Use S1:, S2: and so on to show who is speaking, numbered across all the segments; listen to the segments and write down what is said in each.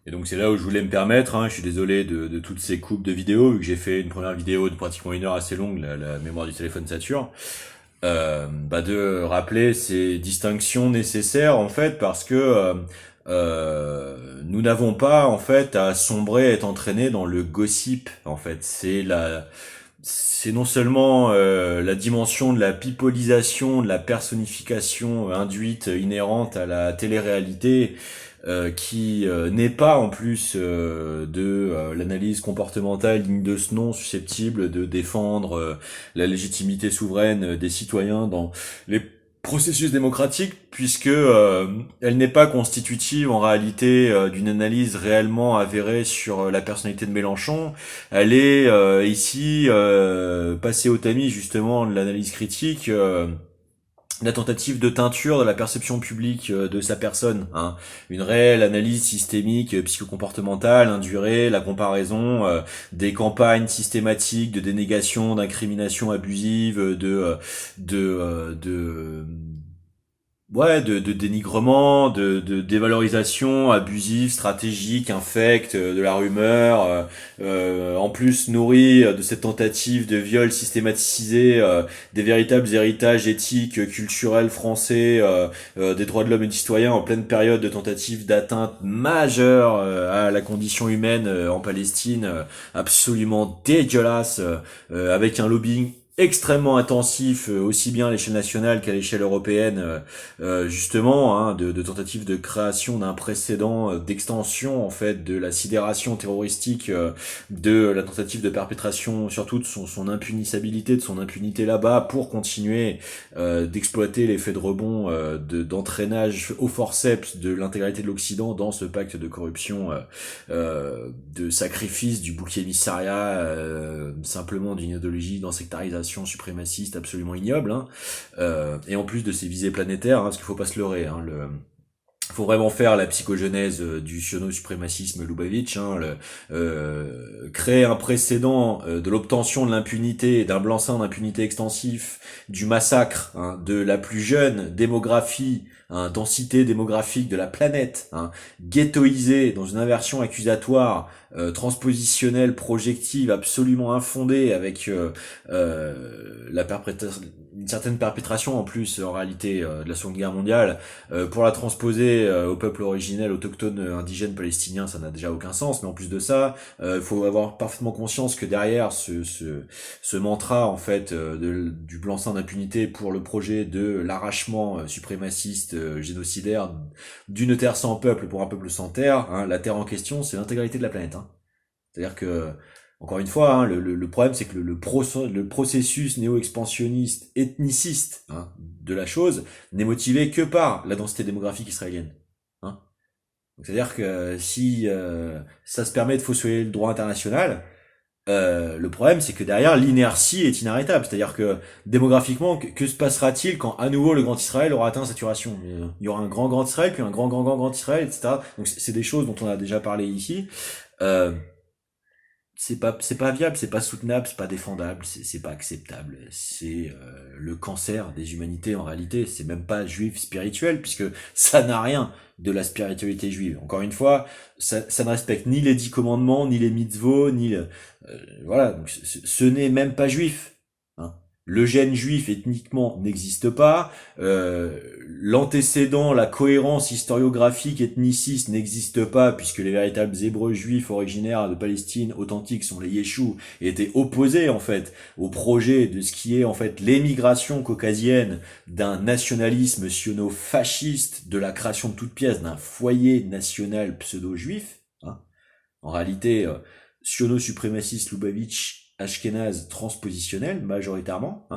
S1: Et donc c'est là où je voulais me permettre, je suis désolé de toutes ces coupes de vidéos, vu que j'ai fait une première vidéo de pratiquement 1 heure assez longue, la mémoire du téléphone sature, de rappeler ces distinctions nécessaires en fait, parce que nous n'avons pas en fait à sombrer, à être entraînés dans le gossip en fait. C'est non seulement la dimension de la pipolisation, de la personnification induite, inhérente à la télé-réalité, qui n'est pas en plus de l'analyse comportementale digne de ce nom, susceptible de défendre la légitimité souveraine des citoyens dans les processus démocratiques, puisque elle n'est pas constitutive en réalité d'une analyse réellement avérée sur la personnalité de Mélenchon. Elle est ici passée au tamis justement de l'analyse critique, la tentative de teinture de la perception publique de sa personne, une réelle analyse systémique psychocomportementale induirait la comparaison des campagnes systématiques de dénégation, d'incrimination abusive, de de dénigrement, de dévalorisation abusive, stratégique, infecte, de la rumeur, en plus nourrie de cette tentative de viol systématisé des véritables héritages éthiques, culturels français, des droits de l'homme et du citoyen en pleine période de tentative d'atteinte majeure à la condition humaine en Palestine, absolument dégueulasse, avec un lobbying extrêmement intensif, aussi bien à l'échelle nationale qu'à l'échelle européenne, justement, de tentatives de création d'un précédent d'extension en fait de la sidération terroristique, de la tentative de perpétration, surtout de son impunissabilité, de son impunité là-bas, pour continuer d'exploiter l'effet de rebond, d'entraînage au forceps de l'intégralité de l'Occident dans ce pacte de corruption, de sacrifice du bouc émissaria, simplement d'une idéologie d'insectarisation suprémaciste absolument ignoble, et en plus de ces visées planétaires, parce qu'il faut pas se leurrer, faut vraiment faire la psychogenèse du siono-suprémacisme Lubavitch, créer un précédent de l'obtention de l'impunité, d'un blanc-seing d'impunité extensif, du massacre de la plus jeune démographie, densité démographique de la planète, ghettoisée dans une inversion accusatoire, transpositionnelle, projective, absolument infondée, avec une certaine perpétration en plus en réalité de la Seconde Guerre mondiale, pour la transposer au peuple originel autochtone indigène palestinien, ça n'a déjà aucun sens. Mais en plus de ça, il faut avoir parfaitement conscience que derrière ce mantra en fait du blanc-seing d'impunité pour le projet de l'arrachement suprémaciste génocidaire d'une terre sans peuple pour un peuple sans terre, la terre en question c'est l'intégralité de la planète. C'est-à-dire que encore une fois, le problème c'est que le processus néo-expansionniste, ethniciste de la chose n'est motivé que par la densité démographique israélienne. Donc, c'est-à-dire que si ça se permet de fausser le droit international, le problème c'est que derrière l'inertie est inarrêtable. C'est-à-dire que démographiquement, que se passera-t-il quand à nouveau le Grand Israël aura atteint saturation? Il y aura un grand Israël, puis un grand Israël, etc. Donc c'est des choses dont on a déjà parlé ici. Euh, c'est pas viable, c'est pas soutenable, c'est pas défendable, c'est pas acceptable. C'est le cancer des humanités en réalité. C'est même pas juif spirituel puisque ça n'a rien de la spiritualité juive. Encore une fois, ça ne respecte ni les 10 commandements, ni les mitzvot, ni voilà. Donc ce n'est même pas juif. Le gène juif ethniquement n'existe pas, l'antécédent, la cohérence historiographique ethniciste n'existe pas puisque les véritables Hébreux juifs originaires de Palestine authentique sont les Yéchous et étaient opposés en fait au projet de ce qui est en fait l'émigration caucasienne d'un nationalisme siono-fasciste, de la création de toutes pièces d'un foyer national pseudo-juif. En réalité, siono-suprémaciste Lubavitch ashkénaze transpositionnel majoritairement,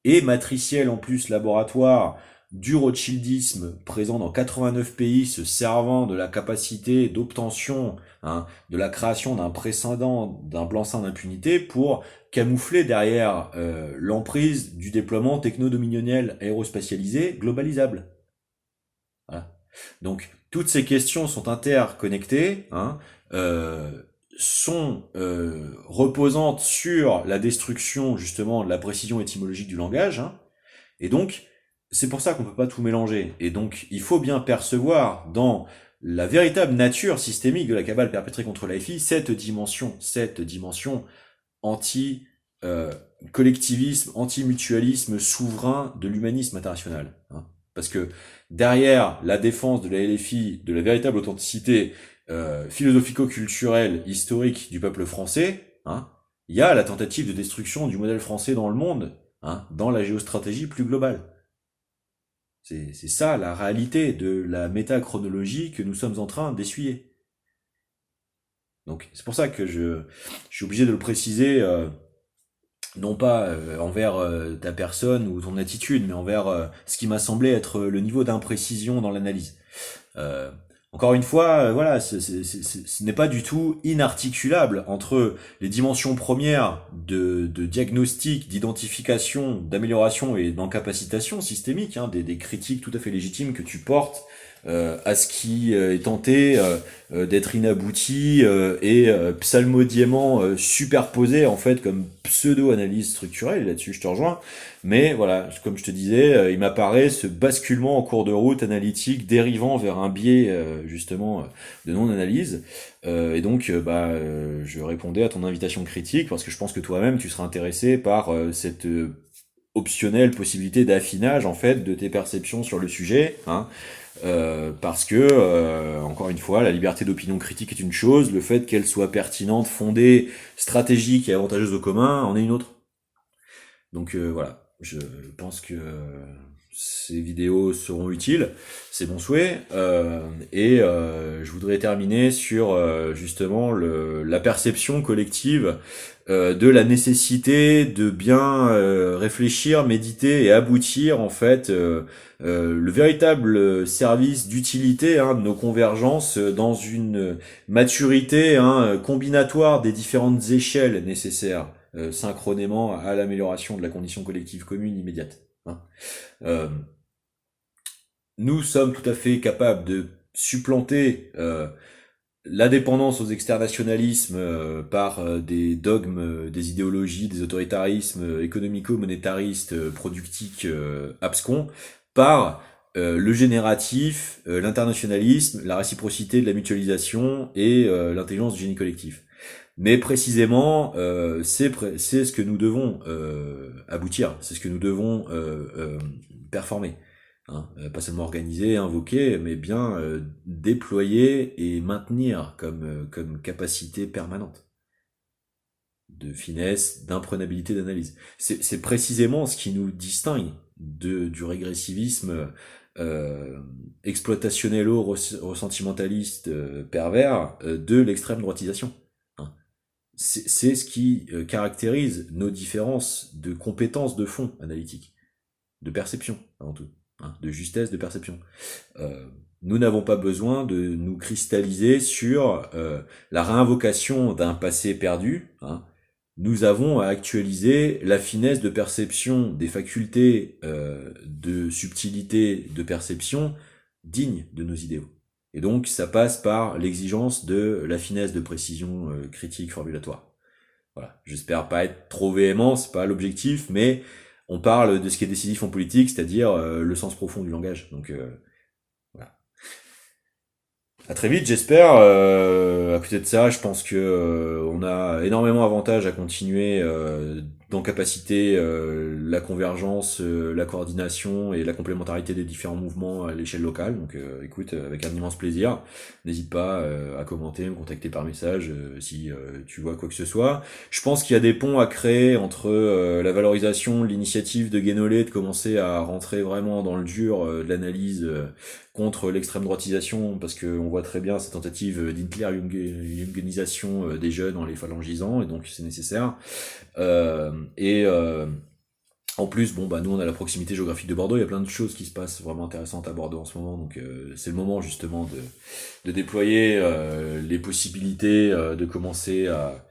S1: et matriciel en plus laboratoire du rothschildisme présent dans 89 pays, se servant de la capacité d'obtention de la création d'un précédent, d'un blanc-seing d'impunité pour camoufler derrière l'emprise du déploiement techno-dominionnel aérospatialisé globalisable. Voilà. Donc toutes ces questions sont interconnectées, sont reposantes sur la destruction justement de la précision étymologique du langage, et donc c'est pour ça qu'on peut pas tout mélanger. Et donc il faut bien percevoir dans la véritable nature systémique de la cabale perpétrée contre l'AFI, cette dimension anti collectivisme, anti-mutualisme souverain de l'humanisme international. Hein. Parce que derrière la défense de la LFI, de la véritable authenticité philosophico-culturelle, historique du peuple français, hein, il y a la tentative de destruction du modèle français dans le monde, hein, dans la géostratégie plus globale. C'est ça la réalité de la métachronologie que nous sommes en train d'essuyer. Donc c'est pour ça que je suis obligé de le préciser, non pas envers ta personne ou ton attitude, mais envers ce qui m'a semblé être le niveau d'imprécision dans l'analyse. Euh, Encore une fois, voilà, ce n'est pas du tout inarticulable entre les dimensions premières de diagnostic, d'identification, d'amélioration et d'encapacitation systémique, hein, des critiques tout à fait légitimes que tu portes à ce qui est tenté d'être inabouti et psalmodiement superposé en fait comme pseudo-analyse structurelle, et là-dessus je te rejoins, mais voilà, comme je te disais, il m'apparaît ce basculement en cours de route analytique dérivant vers un biais justement de non-analyse, et donc je répondais à ton invitation critique parce que je pense que toi-même tu seras intéressé par cette optionnelle possibilité d'affinage en fait de tes perceptions sur le sujet, hein, parce que, encore une fois, la liberté d'opinion critique est une chose, le fait qu'elle soit pertinente, fondée, stratégique et avantageuse au commun en est une autre. Donc voilà, je pense que ces vidéos seront utiles, c'est mon souhait, et je voudrais terminer sur justement la perception collective de la nécessité de bien réfléchir, méditer et aboutir en fait le véritable service d'utilité, hein, de nos convergences dans une maturité, hein, combinatoire des différentes échelles nécessaires synchronément à l'amélioration de la condition collective commune immédiate. Hein. Euh, Nous sommes tout à fait capables de supplanter la dépendance aux externationalismes par des dogmes, des idéologies, des autoritarismes économico-monétaristes, productiques, abscons, par le génératif, l'internationalisme, la réciprocité de la mutualisation et l'intelligence du génie collectif. Mais précisément, c'est ce que nous devons aboutir, c'est ce que nous devons performer. Hein, pas seulement organiser, invoquer, mais bien déployer et maintenir comme capacité permanente de finesse, d'imprenabilité d'analyse. C'est précisément ce qui nous distingue du régressivisme exploitationnello-ressentimentaliste pervers de l'extrême droitisation. Hein. C'est ce qui caractérise nos différences de compétences de fond analytiques, de perception avant tout. Hein, de justesse de perception. Nous n'avons pas besoin de nous cristalliser sur la réinvocation d'un passé perdu. Hein. Nous avons à actualiser la finesse de perception des facultés de subtilité de perception dignes de nos idéaux. Et donc ça passe par l'exigence de la finesse de précision critique formulatoire. Voilà. J'espère pas être trop véhément, c'est pas l'objectif, mais on parle de ce qui est décisif en politique, c'est-à-dire le sens profond du langage. Donc voilà. À très vite, j'espère. À côté de ça, je pense que on a énormément d'avantages à continuer dans capacité la convergence, la coordination et la complémentarité des différents mouvements à l'échelle locale. Donc écoute, avec un immense plaisir. N'hésite pas à commenter, me contacter par message si tu vois quoi que ce soit. Je pense qu'il y a des ponts à créer entre la valorisation, l'initiative de Guénolé de commencer à rentrer vraiment dans le dur de l'analyse contre l'extrême droitisation, parce qu'on voit très bien cette tentative d'Hitler-Jungenisation des jeunes en les phalangisant, et donc c'est nécessaire. En plus, bon, nous on a la proximité géographique de Bordeaux, il y a plein de choses qui se passent vraiment intéressantes à Bordeaux en ce moment, donc c'est le moment justement de déployer les possibilités, de commencer à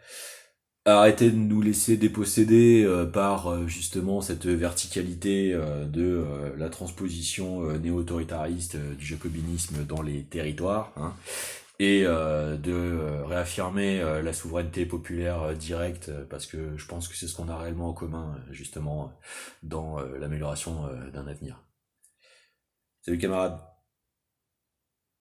S1: arrêter de nous laisser déposséder par justement cette verticalité de la transposition néo-autoritariste du jacobinisme dans les territoires, hein, et de réaffirmer la souveraineté populaire directe, parce que je pense que c'est ce qu'on a réellement en commun justement dans l'amélioration d'un avenir. Salut camarades.